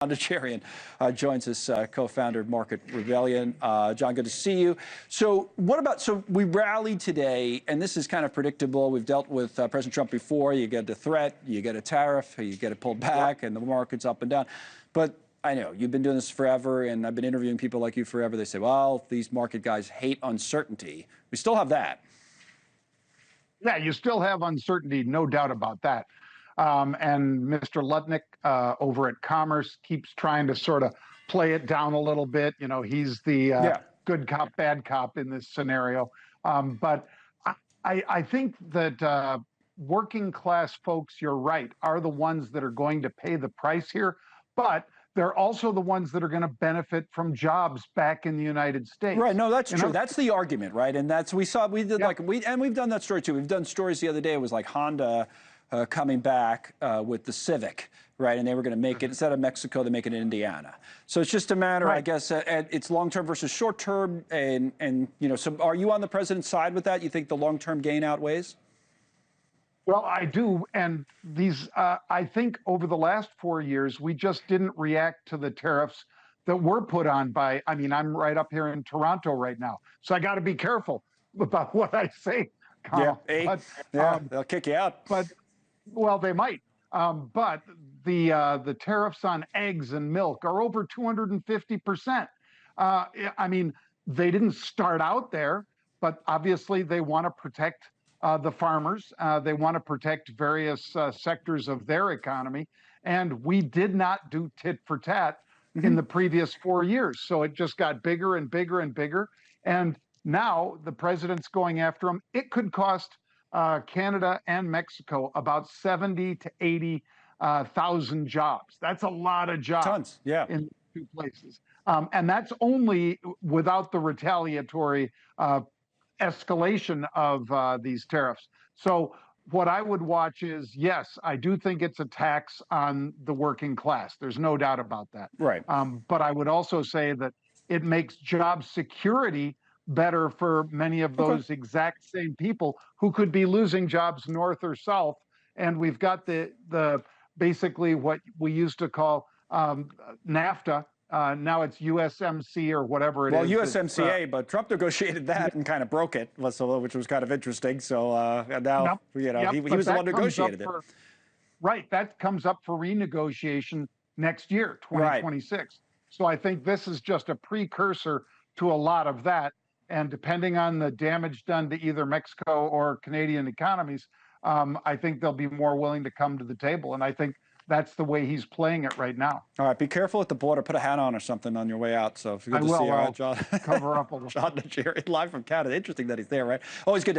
Nigerian joins us, co-founder of Market Rebellion. John, good to see you. So we rallied today, and this is kind of predictable. We've dealt with President Trump before. You get a threat, you get a tariff, you get it pulled back, and the market's up and down. But I know you've been doing this forever, and I've been interviewing people like you forever. They say, well, these market guys hate uncertainty. We still have that. Yeah, you still have uncertainty, no doubt about that. And Mr. Lutnick over at Commerce keeps trying to sort of play it down a little bit. You know, he's the good cop, bad cop in this scenario. But I think that working class folks, you're right, are the ones that are going to pay the price here. But they're also the ones that are going to benefit from jobs back in the United States. Right. No, that's true. That's the argument, right? And that's we've done that story too. We've done stories the other day. It was like Honda coming back with the Civic, right? And they were going to make it, instead of Mexico, they make it in Indiana. So it's just a matter, I guess, it's long-term versus short-term. And you know, so are you on the president's side with that? You think the long-term gain outweighs? Well, I do. And these, I think over the last 4 years, we just didn't react to the tariffs that were put on by, I mean, I'm right up here in Toronto right now, so I got to be careful about what I say. They'll kick you out. But, well, they might. But the tariffs on eggs and milk are over 250%. I mean, they didn't start out there, but obviously they want to protect the farmers. They want to protect various sectors of their economy. And we did not do tit for tat in the previous 4 years. So it just got bigger and bigger and bigger. And now the president's going after them. It could cost Canada and Mexico about 70 to 80,000 jobs. That's a lot of jobs. Tons, yeah. In two places. And that's only without the retaliatory escalation of these tariffs. So what I would watch is, yes, I do think it's a tax on the working class. There's no doubt about that. Right. But I would also say that it makes job security better for many of those exact same people who could be losing jobs north or south. And we've got the basically what we used to call NAFTA. Now it's USMCA or whatever it is. Well, USMCA, but Trump negotiated that and kind of broke it, which was kind of interesting. So now, you know, he was the one who negotiated it. Right. That comes up for renegotiation next year, 2026. Right. So I think this is just a precursor to a lot of that. And depending on the damage done to either Mexico or Canadian economies, I think they'll be more willing to come to the table. And I think that's the way he's playing it right now. All right, be careful at the border. Put a hat on or something on your way out. So if you're good to see you, John. Cover up a little. John Nigerian, live from Canada. Interesting that he's there, right? Always good to have